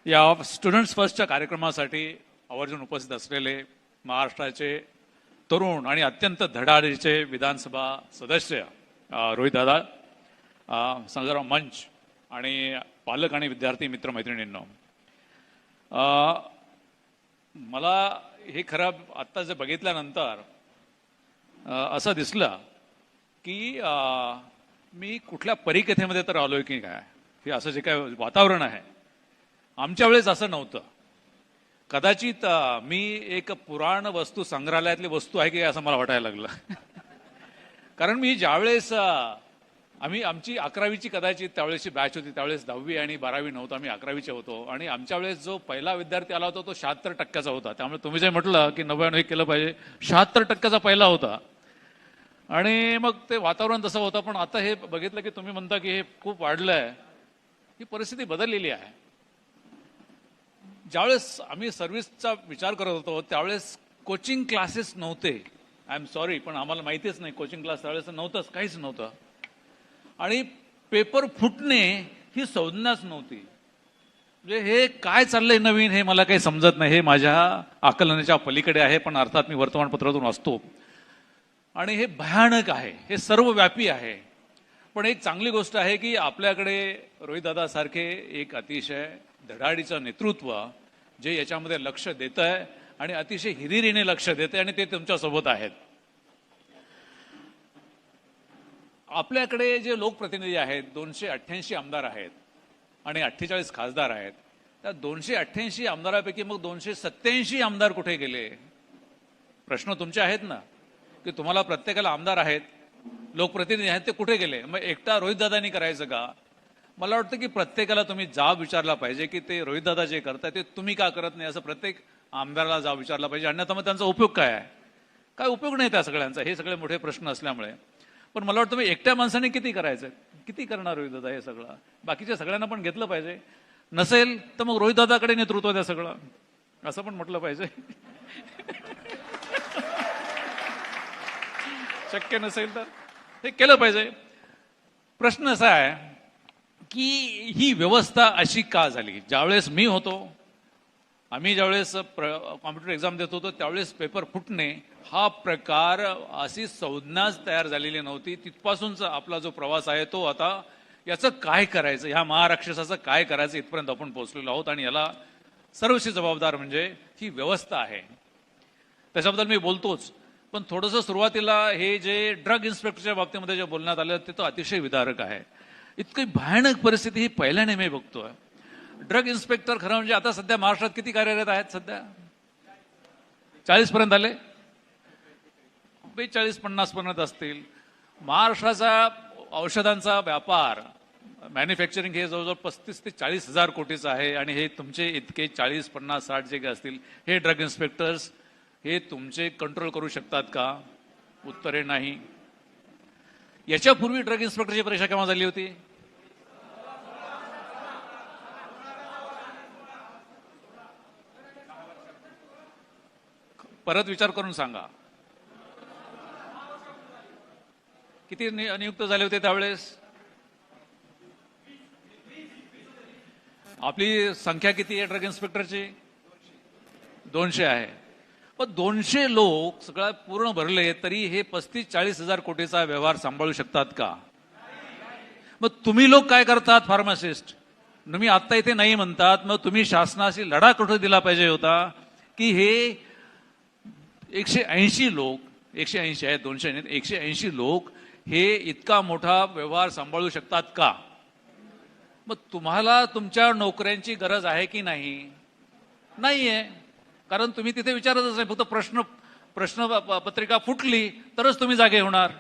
या स्टुडंट्स फर्स्टच्या कार्यक्रमासाठी आवर्जून उपस्थित असलेले महाराष्ट्राचे तरुण आणि अत्यंत धडाडीचे विधानसभा सदस्य रोहितदादा, संजयराव मंच आणि पालक आणि विद्यार्थी मित्रमैत्रिणींनो, मला हे खरं आत्ता जे बघितल्यानंतर असं दिसलं की मी कुठल्या परिकथेमध्ये तर आलोय की काय. हे असं जे काय वातावरण आहे आमच्या वेळेस असं नव्हतं. कदाचित मी एक पुराण वस्तू संग्रहालयातली वस्तू आहे की असं मला वाटायला लागलं. कारण मी ज्यावेळेस आमची 11वीची कदाचित त्यावेळेसची बॅच होती, त्यावेळेस 10वी आणि 12वी नव्हतं, आम्ही 11वीचे होतो. आणि आमच्या वेळेस जो पहिला विद्यार्थी आला होता तो 76% होता. त्यामुळे तुम्ही जे म्हटलं की 99 हे केलं पाहिजे, 76% पहिला होता. आणि मग ते वातावरण तसं होतं. पण आता हे बघितलं की तुम्ही म्हणता की हे खूप वाढलंय. ही परिस्थिती बदललेली आहे. ज्यावेळेस आम्ही सर्व्हिसचा विचार करत होतो त्यावेळेस कोचिंग क्लासेस नव्हते. आय एम सॉरी, पण आम्हाला माहितीच नाही कोचिंग क्लास त्यावेळेस नव्हतंच, काहीच नव्हतं. आणि पेपर फुटणे ही संज्ञाच नव्हती. म्हणजे हे काय चाललंय नवीन हे मला काही समजत नाही. हे माझ्या आकलनाच्या पलीकडे आहे. पण अर्थात मी वर्तमानपत्रातून वाचतो आणि हे भयानक आहे, हे सर्वव्यापी आहे. पण एक चांगली गोष्ट आहे की आपल्याकडे रोहितदादासारखे एक अतिशय धडाडीचं नेतृत्व जे याच्यामध्ये लक्ष देत आहे आणि अतिशय हिरिरीने लक्ष देते आणि ते तुमच्यासोबत आहेत. आपल्याकडे जे लोकप्रतिनिधी आहेत 288 आमदार आहेत आणि 48 खासदार आहेत. त्या 288 आमदारापैकी मग 287 आमदार कुठे गेले? प्रश्न तुमचे आहेत ना, की तुम्हाला प्रत्येकाला आमदार आहेत, लोकप्रतिनिधी आहेत, ते कुठे गेले? मग एकटा रोहितदादांनी करायचं का? मला वाटतं की प्रत्येकाला तुम्ही जाब विचारला पाहिजे की ते रोहितदादा जे करताय ते तुम्ही का करत नाही, असं प्रत्येक आमदाराला जाब विचारला पाहिजे. अन्यथा मग त्यांचा उपयोग काय आहे? काय उपयोग नाही त्या सगळ्यांचा. हे सगळे मोठे प्रश्न असल्यामुळे. पण मला वाटतं मी एकट्या माणसाने किती करायचं, किती करणार रोहितदादा हे सगळं? बाकीच्या सगळ्यांना पण घेतलं पाहिजे. नसेल तर मग रोहितदादाकडे नेतृत्व द्या सगळं, असं पण म्हटलं पाहिजे. शक्य नसेल तर हे केलं पाहिजे. प्रश्न असा आहे की ही व्यवस्था अशी का झाली? ज्यावेळेस मी होतो, आम्ही ज्यावेळेस कॉम्प्युटर एक्झाम देत होतो त्यावेळेस पेपर फुटणे हा प्रकार अशी संज्ञाच तयार झालेली नव्हती. तिथपासूनचा आपला जो प्रवास आहे तो आता याचं काय करायचं, ह्या महाराक्षसाचं काय करायचं इथपर्यंत आपण पोहोचलेलो आहोत. आणि याला सर्वस्वी जबाबदार म्हणजे ही व्यवस्था आहे. त्याच्याबद्दल मी बोलतोच. पण थोडंसं सुरुवातीला हे जे ड्रग इन्स्पेक्टरच्या बाबतीमध्ये जे बोलण्यात आलं ते तो अतिशय विदारक आहे. इतकी भयानक परिस्थिती ही पहिल्याने मी बघतोय. ड्रग इन्स्पेक्टर खरं म्हणजे आता सध्या महाराष्ट्रात किती कार्यरत आहेत? सध्या 40 पर्यंत आले, 40-50 पर्यंत असतील. महाराष्ट्राचा औषधांचा व्यापार, मॅन्युफॅक्चरिंग हे जवळजवळ 35 ते 40 हजार कोटीचं आहे. आणि हे तुमचे इतके 40, 50, 60 जे काही असतील हे ड्रग इन्स्पेक्टर्स हे तुमचे कंट्रोल करू शकतात का? उत्तरे नाही. याच्यापूर्वी ड्रग इन्स्पेक्टरची परीक्षा केव्हा झाली होती? परत विचार करून सांगा. किती नियुक्त झाले होते त्यावेळेस? आपली संख्या किती आहे ड्रग इन्स्पेक्टरची? 200 आहे. पण 200 लोक सगळं पूर्ण भरले तरी हे 35-40 हजार कोटीचा व्यवहार सांभाळू शकतात का? मग तुम्ही लोक काय करतात? फार्मासिस्ट तुम्ही आता इथे नाही म्हणतात, मग तुम्ही शासनाशी लढा कुठे दिला पाहिजे होता की हे 180 लोक, 180 आहेत, 200 नाही, 180 लोक हे इतका मोठा व्यवहार सांभाळू शकतात का? मग तुम्हाला तुमच्या नोकऱ्यांची गरज आहे की नाही? नाहीये. कारण तुम्ही तिथे विचारतच नाही. फक्त प्रश्न पत्रिका फुटली तरच तुम्ही जागे होणार.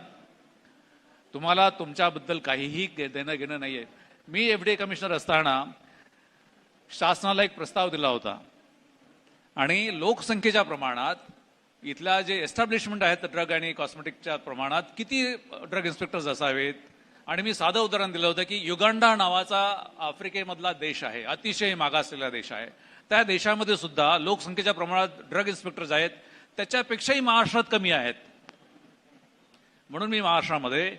तुम्हाला तुमच्याबद्दल काहीही देणं घेणं नाहीये. मी FDA कमिशनर असताना शासनाला एक प्रस्ताव दिला होता आणि लोकसंख्येच्या प्रमाणात इथल्या जे एस्टॅब्लिशमेंट आहेत ड्रग आणि कॉस्मेटिकच्या प्रमाणात किती ड्रग इन्स्पेक्टर्स असावेत. आणि मी साधं उदाहरण दिलं होतं की युगांडा नावाचा आफ्रिकेमधला देश आहे, अतिशय मागासलेला देश आहे. त्या देशामध्ये सुद्धा लोकसंख्येच्या प्रमाणात ड्रग इन्स्पेक्टर्स आहेत, त्याच्यापेक्षाही महाराष्ट्रात कमी आहेत. म्हणून मी महाराष्ट्रामध्ये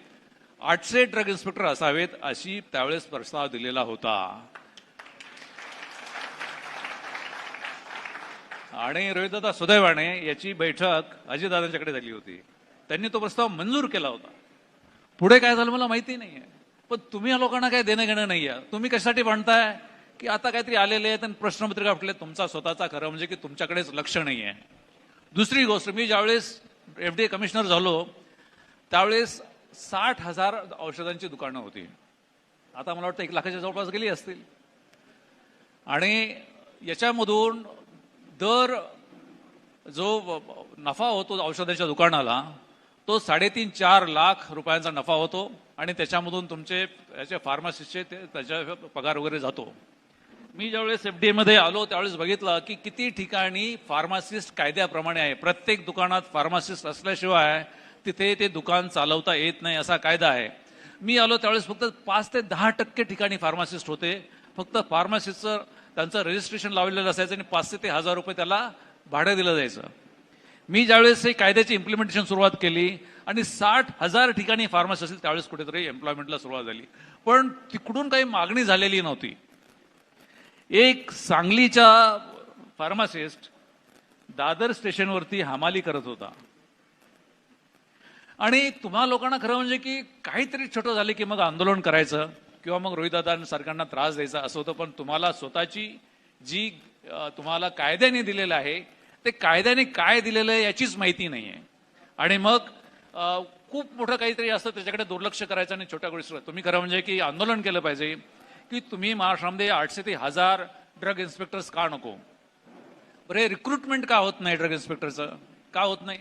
800 ड्रग इन्स्पेक्टर असावेत अशी त्यावेळेस प्रस्ताव दिलेला होता. आणि रोहितदादा सुदैवाने याची बैठक अजितदादांच्याकडे झाली होती. त्यांनी तो प्रस्ताव मंजूर केला होता. पुढे काय झालं मला माहिती नाहीये. पण तुम्ही या लोकांना काय देणं घेणं नाहीये. तुम्ही कशासाठी म्हणताय की आता काहीतरी आलेले आहेत आणि प्रश्नपत्रिका फुटले. तुमचा स्वतःचा खरं म्हणजे की तुमच्याकडेच लक्ष नाहीये. दुसरी गोष्ट, मी ज्यावेळेस FDA कमिशनर झालो त्यावेळेस 60,000 औषधांची दुकानं होती. आता मला वाटतं 1 लाखाच्या जवळपास गेली असतील. आणि याच्यामधून दर जो नफा होतो औषधाच्या दुकानाला तो 3.5-4 लाख रुपयांचा नफा होतो. आणि त्याच्यामधून तुमचे याचे फार्मासिस्टचे त्याच्या पगार वगैरे जातो. मी ज्यावेळेस FDA मध्ये आलो त्यावेळेस बघितलं की किती ठिकाणी फार्मासिस्ट कायद्याप्रमाणे आहे. प्रत्येक दुकानात फार्मासिस्ट असल्याशिवाय तिथे ते दुकान चालवता येत नाही असा कायदा आहे. मी आलो त्यावेळेस फक्त 5 ते 10% ठिकाणी फार्मासिस्ट होते. फक्त फार्मासिस्टचं त्यांचं रजिस्ट्रेशन लावलेलं असायचं आणि 500 ते 1000 रुपये त्याला भाडं दिलं जायचं. मी ज्यावेळेस हे कायद्याची इम्प्लिमेंटेशन सुरुवात केली आणि 60,000 ठिकाणी फार्मसी असेल त्यावेळेस कुठेतरी एम्प्लॉयमेंटला सुरुवात झाली. पण तिकडून काही मागणी झालेली नव्हती. एक सांगलीचा फार्मासिस्ट दादर स्टेशनवरती हमाली करत होता. आणि तुम्हा लोकांना खरं म्हणजे की काहीतरी छोटं झालं की मग आंदोलन करायचं किंवा मग रोहितदादांसारख्यांना त्रास द्यायचा असं होतं. पण तुम्हाला स्वतःची जी तुम्हाला कायद्याने दिलेलं आहे ते कायद्याने काय दिलेलं आहे याचीच माहिती नाही आहे. आणि मग खूप मोठं काहीतरी असतं त्याच्याकडे दुर्लक्ष करायचं आणि छोट्या गोष्टी. तुम्ही खरं म्हणजे की आंदोलन केलं पाहिजे की तुम्ही महाराष्ट्रामध्ये 800 ते 1000 ड्रग इन्स्पेक्टर्स का नको. बरे रिक्रुटमेंट का होत नाही ड्रग इन्स्पेक्टरचं का होत नाही.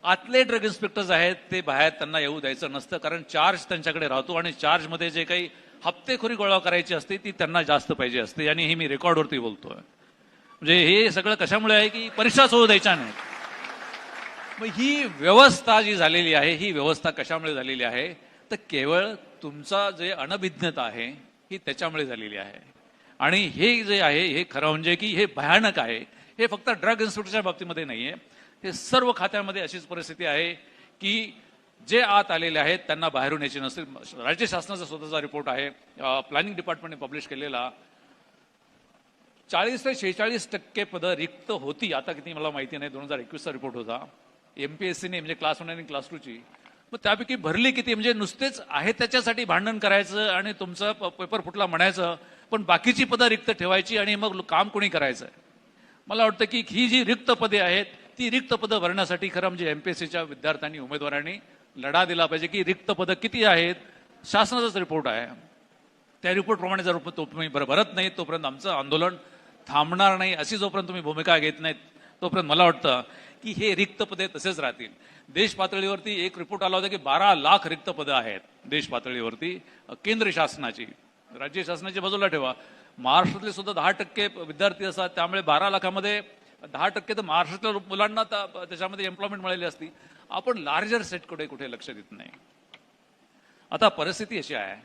आतले ड्रग इन्स्पेक्टर्स आहेत ते बाहेर त्यांना येऊ द्यायचं नसतं. कारण चार्ज त्यांच्याकडे राहतो आणि चार्जमध्ये जे काही हप्तेखोरी गोळा करायची असते ती त्यांना जास्त पाहिजे असते. आणि हे मी रेकॉर्डवरती बोलतोय. म्हणजे हे सगळं कशामुळे आहे की परीक्षा होऊ द्यायच्या नाही. मग ही व्यवस्था जी झालेली आहे ही व्यवस्था कशामुळे झालेली आहे तर केवळ तुमचा जे अनभिज्ञता आहे ही त्याच्यामुळे झालेली आहे. आणि हे जे आहे हे खरं म्हणजे की हे भयानक आहे. हे फक्त ड्रग इन्स्पेक्टरच्या बाबतीमध्ये नाहीये. हे सर्व खात्यामध्ये अशीच परिस्थिती आहे की जे आत आलेले आहेत त्यांना बाहेरून यायचे नसते. राज्य शासनाचा स्वतःचा रिपोर्ट आहे प्लॅनिंग डिपार्टमेंटने पब्लिश केलेला. 40 ते 46% पदं रिक्त होती. आता किती मला माहिती नाही. 2021चा रिपोर्ट होता MPSCने म्हणजे क्लास 1 आणि क्लास 2ची. मग त्यापैकी भरली किती. म्हणजे नुसतेच आहे त्याच्यासाठी भांडण करायचं आणि तुमचं पेपर फुटला म्हणायचं पण बाकीची पदं रिक्त ठेवायची आणि मग काम कोणी करायचं. मला वाटतं की ही जी रिक्त पदे आहेत ती रिक्त पदं भरण्यासाठी खरं म्हणजे MPSCच्या विद्यार्थ्यांनी उमेदवारांनी लढा दिला पाहिजे की रिक्त पदं किती आहेत. शासनाचाच रिपोर्ट आहे. त्या रिपोर्टप्रमाणे जर तुम्ही भरत नाही तोपर्यंत आमचं आंदोलन थांबणार नाही. अशी जोपर्यंत तुम्ही भूमिका घेत नाहीत तोपर्यंत मला वाटतं की हे रिक्त पदे तसेच राहतील. देश पातळीवरती एक रिपोर्ट आला होता की 12 लाख रिक्त पदं आहेत देश पातळीवरती केंद्र शासनाची. राज्य शासनाची बाजूला ठेवा. महाराष्ट्रातले सुद्धा 10% विद्यार्थी असतात. त्यामुळे 12 लाखामध्ये 10% तर महाराष्ट्रातल्या मुलांना त्याच्यामध्ये एम्प्लॉयमेंट मिळाली असती. आपण लार्जर सेटकडे कुठे लक्ष देत नाही. आता परिस्थिती अशी आहे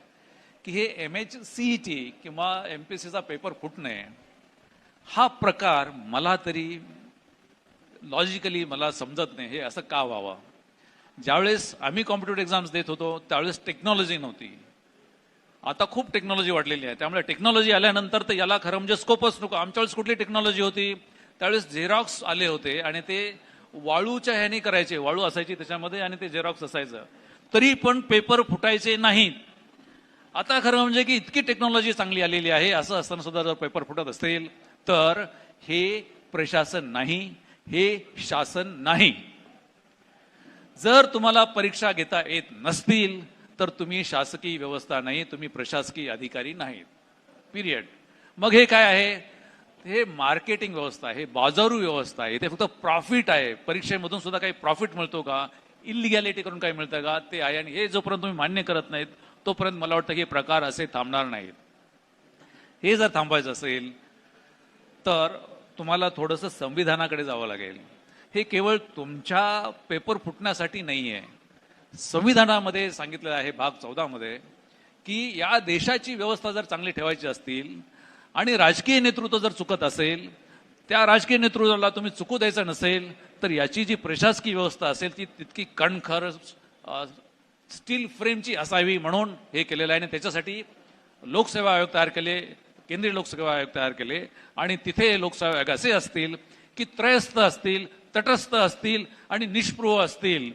की हे MHCET किंवा MPSCचा पेपर फुटणे हा प्रकार मला तरी लॉजिकली मला समजत नाही. हे असं का व्हावं. ज्यावेळेस आम्ही कॉम्पिटिटिव्ह एक्झाम्स देत होतो त्यावेळेस टेक्नॉलॉजी नव्हती. आता खूप टेक्नॉलॉजी वाढलेली आहे. त्यामुळे टेक्नॉलॉजी आल्यानंतर तर याला खरं म्हणजे स्कोपच नको. आमच्या वेळेस कुठली टेक्नॉलॉजी होती त्यावेळेस झेरॉक्स आले होते आणि ते वाळूच्या ह्याने करायचे. वाळू असायची त्याच्यामध्ये आणि ते झेरॉक्स असायचं तरी पण पेपर फुटायचे नाहीत. आता खरं म्हणजे की इतकी टेक्नॉलॉजी चांगली आलेली आहे. असं असताना सुद्धा जर पेपर फुटत असेल तर हे प्रशासन नाही हे शासन नाही. जर तुम्हाला परीक्षा घेता येत नसतील तर तुम्ही शासकीय व्यवस्था नाही तुम्ही प्रशासकीय अधिकारी नाहीत. पिरियड. मग हे काय आहे. हे मार्केटिंग व्यवस्था आहे. बाजारू व्यवस्था आहे. ते फक्त प्रॉफिट आहे. परीक्षेमधून सुद्धा काही प्रॉफिट मिळतो का. इलिगॅलिटी करून काही मिळतं का ते आहे. आणि हे जोपर्यंत तुम्ही मान्य करत नाहीत तोपर्यंत मला वाटतं की प्रकार असे थांबणार नाहीत. हे जर थांबायचं असेल तर तुम्हाला थोडंसं संविधानाकडे जावं लागेल. हे केवळ तुमच्या पेपर फुटण्यासाठी नाही आहे. संविधानामध्ये सांगितलेलं आहे भाग 14 मध्ये की या देशाची व्यवस्था जर चांगली ठेवायची असतील आणि राजकीय नेतृत्व जर चुकत असेल त्या राजकीय नेतृत्वाला तुम्ही चुकू द्यायचं नसेल तर याची जी प्रशासकीय व्यवस्था असेल ती तितकी कणखर स्टील फ्रेमची असावी म्हणून हे केलेलं आहे. आणि त्याच्यासाठी लोकसेवा आयोग तयार केले. केंद्रीय लोकसेवा आयोग तयार केले आणि तिथे लोकसेवा आयोग असे असतील की त्रयस्थ असतील, तटस्थ असतील आणि निष्पृह असतील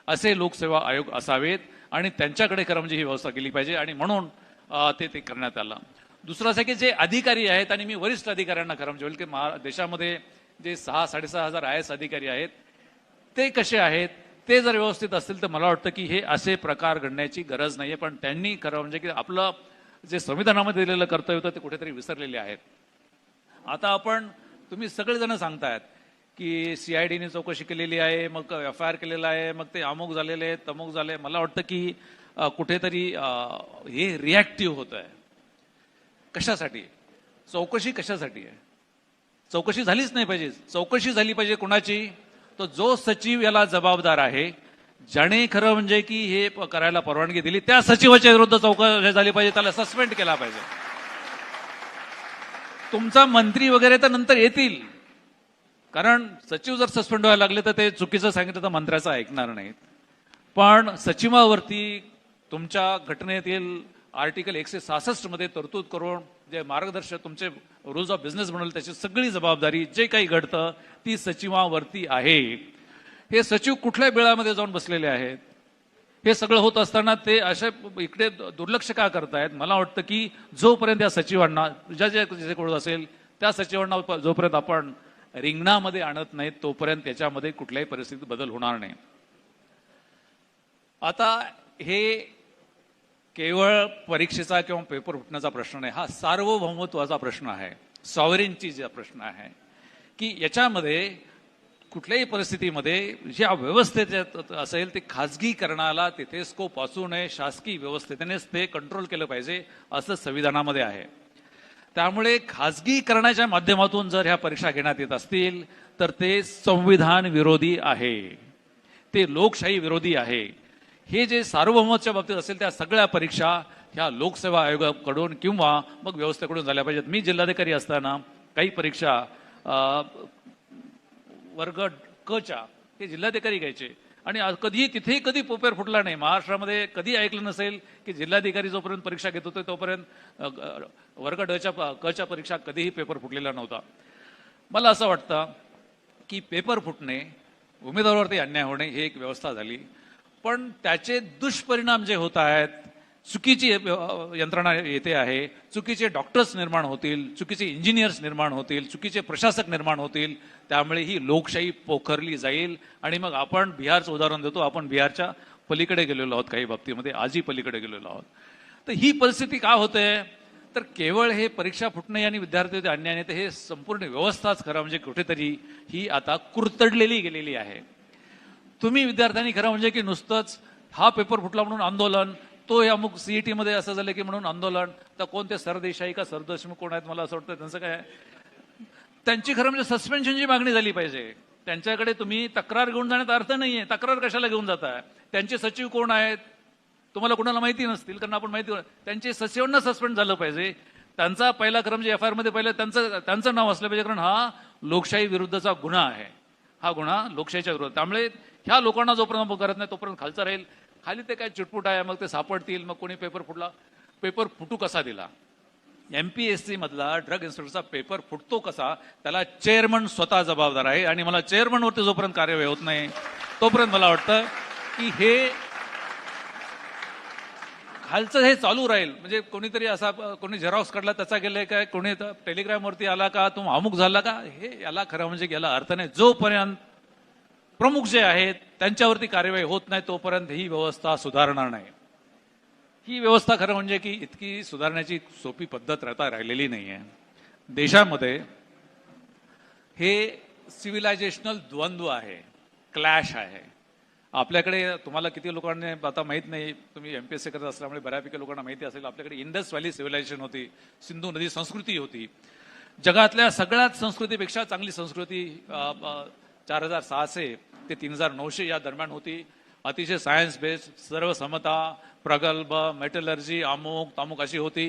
असे लोकसेवा आयोग असावेत आणि त्यांच्याकडे खरं म्हणजे ही व्यवस्था केली पाहिजे आणि म्हणून ते करण्यात आलं. दुसरं असं की जे अधिकारी आहेत आणि मी वरिष्ठ अधिकाऱ्यांना खरं म्हणजे की देशामध्ये जे 6-6.5 IAS अधिकारी आहेत ते कसे आहेत, ते जर व्यवस्थित असतील तर मला वाटतं की हे असे प्रकार घडण्याची गरज नाहीये. पण त्यांनी खरं म्हणजे की आपलं जे संविधानामध्ये दिलेलं कर्तव्य होतं ते कुठेतरी विसरलेले आहेत. आता तुम्ही सगळेजण सांगतायत की CIDने चौकशी केलेली आहे, मग FIR केलेला आहे, मग ते अमुक झालेले आहेत, तमुक झाले. मला वाटतं की कुठेतरी हे रिॲक्टिव्ह होत आहे. कशासाठी चौकशी, कशासाठी आहे चौकशी? झालीच नाही पाहिजे. चौकशी झाली पाहिजे कुणाची? तो जो सचिव याला जबाबदार आहे, ज्याने खरं म्हणजे की हे करायला परवानगी दिली, त्या सचिवाच्या विरुद्ध चौकशी झाली पाहिजे, त्याला सस्पेंड केला पाहिजे. तुमचा मंत्री वगैरे तर नंतर येतील, कारण सचिव जर सस्पेंड व्हायला लागले तर ते चुकीचं सांगितलं तर मंत्र्याचं ऐकणार नाहीत. पण सचिवावरती तुमच्या घटनेतील आर्टिकल 166 मध्ये तरतूद करून जे मार्गदर्शक तुमचे रूल्स ऑफ बिझनेस बनवले त्याची सगळी जबाबदारी जे काही घडतं ती सचिवावरती आहे. हे सचिव कुठल्या बिळामध्ये जाऊन बसलेले आहेत? हे सगळं होत असताना ते असे इकडे दुर्लक्ष का करतायत? मला वाटतं की जोपर्यंत या सचिवांना ज्याच्याकडून असेल त्या सचिवांना जोपर्यंत आपण रिंगणामध्ये आणत नाहीत तोपर्यंत त्याच्यामध्ये कुठल्याही परिस्थितीत बदल होणार नाही. आता हे केवळ परीक्षेचा किंवा पेपर फुटण्याचा प्रश्न नाही, हा सार्वभौमत्वाचा प्रश्न आहे, सॉव्हरेनिटीचा प्रश्न आहे की याच्यामध्ये कुठल्याही परिस्थितीमध्ये ज्या व्यवस्थेत असेल ते खाजगीकरणाला तिथे स्कोप असू नये, शासकीय व्यवस्थेनेच ते कंट्रोल केलं पाहिजे असं संविधानामध्ये आहे. त्यामुळे खाजगीकरणाच्या माध्यमातून जर ह्या परीक्षा घेण्यात येत असतील तर ते संविधान विरोधी आहे, ते लोकशाही विरोधी आहे. हे जे सार्वभौमत्वाच्या बाबतीत असेल त्या सगळ्या परीक्षा ह्या लोकसेवा आयोगाकडून किंवा मग व्यवस्थेकडून झाल्या पाहिजेत. मी जिल्हाधिकारी असताना काही परीक्षा वर्ग क च्या हे जिल्हाधिकारी घ्यायचे आणि कधी तिथेही कधी पेपर फुटला नाही. महाराष्ट्रामध्ये कधी ऐकलं नसेल की जिल्हाधिकारी जोपर्यंत परीक्षा घेत होते तोपर्यंत वर्ग क च्या परीक्षा कधीही पेपर फुटलेला नव्हता. मला असं वाटतं की पेपर फुटणे, उमेदवारावरती अन्याय होणे ही एक व्यवस्था झाली, पण त्याचे दुष्परिणाम जे होत आहेत, चुकीची यंत्रणा येते आहे, चुकीचे डॉक्टर्स निर्माण होतील, चुकीचे इंजिनियर्स निर्माण होतील, चुकीचे प्रशासक निर्माण होतील, त्यामुळे ही लोकशाही पोखरली जाईल. आणि मग आपण बिहारचं उदाहरण देतो, आपण बिहारच्या पलीकडे गेलेलो आहोत, काही बाबतीमध्ये आजही पलीकडे गेलेलो आहोत. तर ही परिस्थिती का होते? तर केवळ हे परीक्षा फुटणे आणि विद्यार्थी अन्याय नाही, तर हे संपूर्ण व्यवस्थाच खरं म्हणजे कुठेतरी ही आता कुरतडलेली गेलेली आहे. तुम्ही विद्यार्थ्यांनी खरं म्हणजे की नुसतंच हा पेपर फुटला म्हणून आंदोलन, तो अमुक CET मध्ये असं झालं की म्हणून आंदोलन, तर कोणते सरदेशाई का सरदेशमुख कोण आहेत मला असं वाटतं त्यांचं काय, त्यांची खरं म्हणजे सस्पेन्शनची मागणी झाली पाहिजे. त्यांच्याकडे तुम्ही तक्रार घेऊन जाण्यात अर्थ नाहीये. तक्रार कशाला घेऊन जाताय? त्यांचे सचिव कोण आहेत तुम्हाला कोणाला माहिती नसतील, कारण आपण माहिती, त्यांचे सचिवांना सस्पेंड झालं पाहिजे. त्यांचा पहिला क्रम जे FIR मध्ये पहिलं त्यांचं नाव असलं पाहिजे, कारण हा लोकशाही विरुद्धचा गुन्हा आहे, हा गुन्हा लोकशाहीच्या विरोधात. त्यामुळे ह्या लोकांना जोपर्यंत करत नाही तोपर्यंत खालचा राहील. खाली ते काय चिटपुट आहे, मग ते सापडतील, मग कोणी पेपर फुटला. पेपर फुटू कसा दिला? MPSC मधला ड्रग इन्स्पेक्टरचा पेपर फुटतो कसा, त्याला चेअरमन स्वतः जबाबदार आहे. आणि मला चेअरमनवरती जोपर्यंत कार्यवाही होत नाही तोपर्यंत मला वाटतं की हे खालचं हे चालू राहील. म्हणजे कोणीतरी असा कोणी झेरॉक्स काढला त्याचा गेलाय काय, कोणी टेलिग्रामवरती आला का, तो अमुक झाला का, हे याला खरं म्हणजे याला अर्थ नाही. जोपर्यंत प्रमुख जे आहेत त्यांच्यावरती कार्यवाही होत नाही तोपर्यंत ही व्यवस्था सुधारणार नाही. ही व्यवस्था खरं म्हणजे की इतकी सुधारण्याची सोपी पद्धत राहिलेली नाहीये. देशामध्ये हे सिव्हिलायझेशनल द्वंद्व आहे, क्लॅश आहे. आपल्याकडे तुम्हाला किती लोकांनी आता माहित नाही, तुम्ही MPSC करत असल्यामुळे बऱ्यापैकी लोकांना माहिती असेल, आपल्याकडे इंडस व्हॅली सिव्हिलायझेशन होती, सिंधू नदी संस्कृती होती. जगातल्या सगळ्यात संस्कृतीपेक्षा चांगली संस्कृती 4600 ते 3900 या दरम्यान होती. अतिशय सायन्स बेस्ड, सर्व समता, प्रगल्भ, मेटलर्जी, अमुक तामुक अशी होती.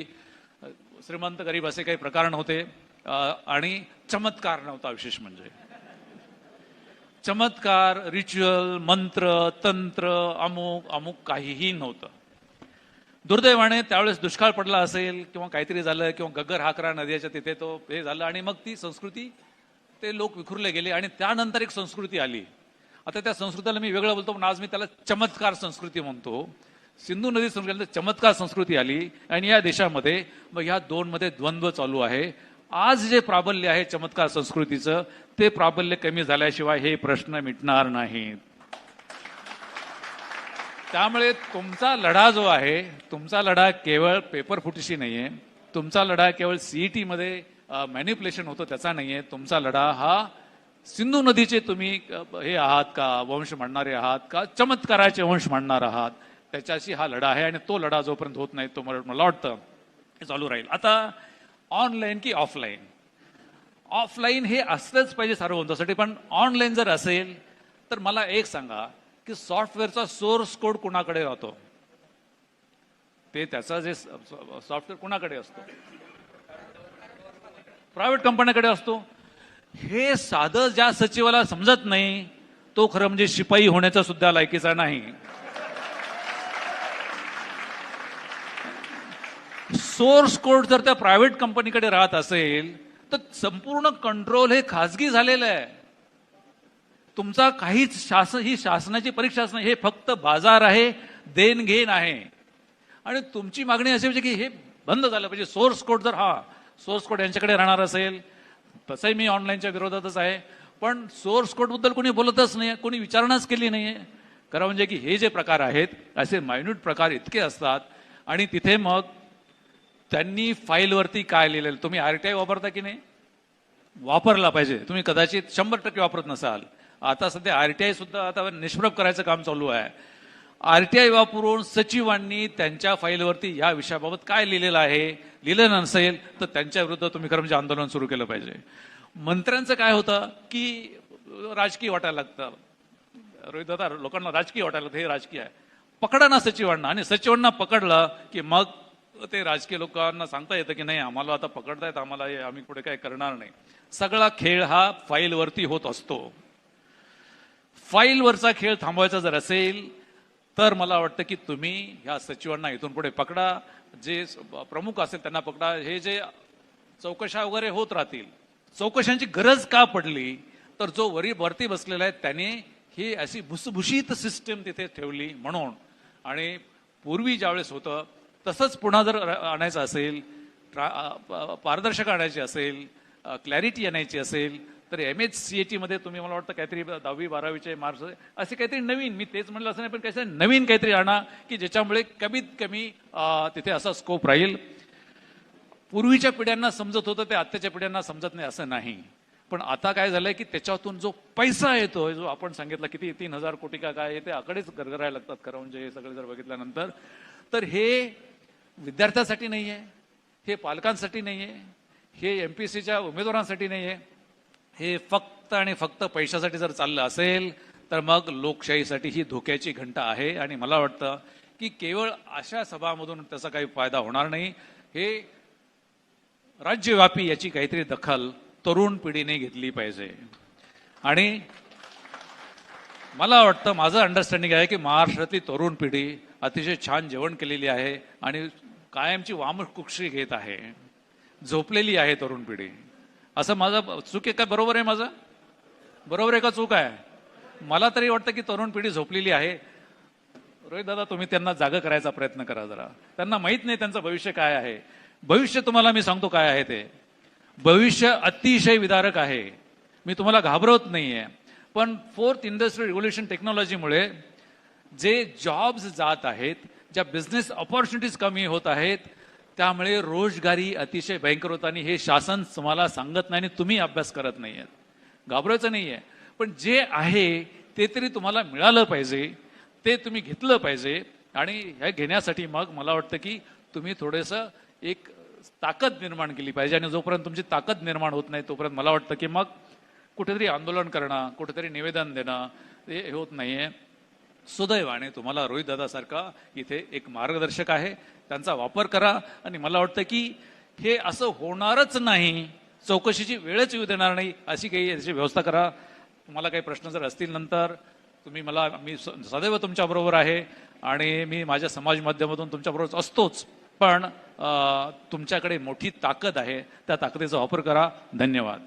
श्रीमंत गरीब असे काही प्रकार नव्हते आणि चमत्कार नव्हता. विशेष म्हणजे चमत्कार, रिच्युअल, मंत्र, तंत्र, अमुक अमुक काहीही नव्हतं. दुर्दैवाने त्यावेळेस दुष्काळ पडला असेल किंवा काहीतरी झालं किंवा गग्गर हाकरा नद्याच्या तिथे तो हे झालं आणि मग ती संस्कृती ते लोक विखुरले गेले आणि त्यानंतर एक संस्कृती आली. आता त्या संस्कृतीला मी वेगळं बोलतो पण आज मी त्याला चमत्कार संस्कृती म्हणतो. सिंधू नदी संस्कृती चमत्कार संस्कृती आली आणि या देशामध्ये मग ह्या दोन मध्ये द्वंद्व चालू आहे. आज जे प्राबल्य आहे चमत्कार संस्कृतीचं ते प्राबल्य कमी झाल्याशिवाय हे प्रश्न मिटणार नाहीत. त्यामुळे तुमचा लढा जो आहे तुमचा लढा केवळ पेपर फुटीशी नाहीये. तुमचा लढा केवळ सीईटी मध्ये मॅन्युप्युलेशन होतं त्याचा नाहीये. तुमचा लढा हा सिंधू नदीचे तुम्ही हे आहात का वंश मांडणारे आहात का चमत्काराचे वंश मांडणार आहात त्याच्याशी हा लढा आहे. आणि तो लढा जोपर्यंत होत नाही तो मला वाटतं हे चालू राहील. आता ऑनलाईन की ऑफलाईन, ऑफलाईन हे असलंच पाहिजे सार्वजनिकसाठी. पण ऑनलाईन जर असेल तर मला एक सांगा की सॉफ्टवेअरचा सोर्स कोड कुणाकडे राहतो? ते त्याचा जे सॉफ्टवेअर कुणाकडे असतो? प्रायव्हेट कंपन्याकडे असतो. हे साधं ज्या सचिवाला समजत नाही तो खरं म्हणजे शिपाई होण्याचा सुद्धा लायकीचा नाही. सोर्स कोड जर त्या प्रायव्हेट कंपनीकडे राहत असेल तर संपूर्ण कंट्रोल हे खाजगी झालेलं आहे. तुमचा काहीच ही शासनाची परीक्षाच नाही. हे फक्त बाजार आहे, देणघेण आहे. आणि तुमची मागणी अशी म्हणजे की हे बंद झालं पाहिजे. सोर्स कोड जर सोर्स कोड यांच्याकडे राहणार असेल तसंही मी ऑनलाईनच्या विरोधातच आहे. पण सोर्स कोड बद्दल कोणी बोलतच नाही, कोणी विचारणाच केली नाहीये. खरं म्हणजे की हे जे प्रकार आहेत असे मायन्यूट प्रकार इतके असतात आणि तिथे मग त्यांनी फाईलवरती काय लिहिलेलं. तुम्ही आरटीआय वापरता की नाही? वापरला पाहिजे. तुम्ही कदाचित 100% वापरत नसाल. आता सध्या आरटीआय सुद्धा आता निष्प्रभ करायचं काम चालू आहे. आरटीआय वापरून सचिवांनी त्यांच्या फाईलवरती या विषयाबाबत काय लिहिलेलं आहे, लिहिलं नसेल तर त्यांच्या विरुद्ध तुम्ही खरं म्हणजे आंदोलन सुरू केलं पाहिजे. मंत्र्यांचं काय होतं की राजकीय वाटायला लागतं. रोहित दादा लोकांना राजकीय वाटायला लागतं, हे राजकीय आहे. पकडा ना सचिवांना आणि सचिवांना पकडलं की मग ते राजकीय लोकांना सांगता येतं की नाही आम्हाला आता पकडतायत, आम्हाला आम्ही पुढे काय करणार नाही. सगळा खेळ हा फाईलवरती होत असतो. फाईलवरचा खेळ थांबवायचा जर असेल तर मला वाटतं की तुम्ही ह्या सचिवांना इथून पुढे पकडा, जे प्रमुख असेल त्यांना पकडा. हे जे चौकशा वगैरे होत राहतील, चौकशांची गरज का पडली तर जो वरती बसलेला आहे त्याने ही अशी भुसभुशीत सिस्टम तिथे ठेवली म्हणून. आणि पूर्वी ज्यावेळेस होतं तसंच पुन्हा जर आणायचं असेल, पारदर्शक आणायची असेल, क्लॅरिटी आणायची असेल तर MHCAT मध्ये तुम्ही मला वाटतं काहीतरी 10वी 12वीचे मार्क्स असे काहीतरी नवीन, मी तेच म्हणलं असं नाही पण काहीतरी नवीन काहीतरी आणा की ज्याच्यामुळे कमीत कमी तिथे असा स्कोप राहील. पूर्वीच्या पिढ्यांना समजत होतं ते आत्ताच्या पिढ्यांना समजत नाही असं नाही. पण आता काय झालंय की त्याच्यातून जो पैसा येतोय, जो आपण सांगितलं किती 3000 कोटी का काय ते आकडेच गरगरायला लागतात खरं म्हणजे हे सगळे जर बघितल्यानंतर. तर हे विद्यार्थ्यांसाठी नाहीये, हे पालकांसाठी नाहीये, हे MPSCच्या उमेदवारांसाठी नाहीये. हे फक्त आणि फक्त पैशासाठी जर चाललं असेल तर मग लोकशाहीसाठी ही धोक्याची घंटा आहे. आणि मला वाटतं की केवळ अशा सभामधून त्याचा काही फायदा होणार नाही. हे राज्यव्यापी याची काहीतरी दखल तरुण पिढीने घेतली पाहिजे. आणि मला वाटतं माझं अंडरस्टँडिंग आहे की महाराष्ट्रातली तरुण पिढी अतिशय छान जेवण केलेली आहे आणि कायमची वामकुक्षी घेत आहे, झोपलेली आहे तरुण पिढी. असं माझं चूक आहे का बरोबर आहे? माझं बरोबर आहे का चूक आहे? मला तरी वाटतं की तरुण पिढी झोपलेली आहे. रोहित दादा तुम्ही त्यांना जागा करायचा प्रयत्न करा जरा. त्यांना माहित नाही त्यांचं भविष्य काय आहे. भविष्य तुम्हाला मी सांगतो काय आहे ते. भविष्य अतिशय विदारक आहे. मी तुम्हाला घाबरवत नाहीये. पण 4th इंडस्ट्रियल रिव्होल्यूशन टेक्नॉलॉजीमुळे जे जॉब्स जात आहेत, ज्या बिझनेस ऑपॉर्च्युनिटीज कमी होत आहेत, त्यामुळे रोजगारी अतिशय भयंकर होत आणि हे शासन तुम्हाला सांगत नाही आणि तुम्ही अभ्यास करत नाहीयेत. घाबरायचं नाहीये. पण जे आहे ते तरी तुम्हाला मिळालं पाहिजे, ते तुम्ही घेतलं पाहिजे. आणि हे घेण्यासाठी मग मला वाटतं की तुम्ही थोडंसं एक ताकद निर्माण केली पाहिजे. आणि जोपर्यंत तुमची ताकद निर्माण होत नाही तोपर्यंत मला वाटतं की मग कुठेतरी आंदोलन करणं, कुठेतरी निवेदन देणं हे होत नाहीये. सुदैवाने तुम्हाला रोहित दादासारखा इथे एक मार्गदर्शक आहे, त्यांचा वापर करा. आणि मला वाटतं की हे असं होणारच नाही, चौकशीची वेळच येऊ देणार नाही, अशी काही याची व्यवस्था करा. तुम्हाला काही प्रश्न जर असतील नंतर तुम्ही मला, मी सदैव तुमच्याबरोबर आहे. आणि मी माझ्या समाज माध्यमातून तुमच्याबरोबर असतोच, पण तुमच्याकडे मोठी ताकद आहे, त्या ताकदीचा वापर करा. धन्यवाद.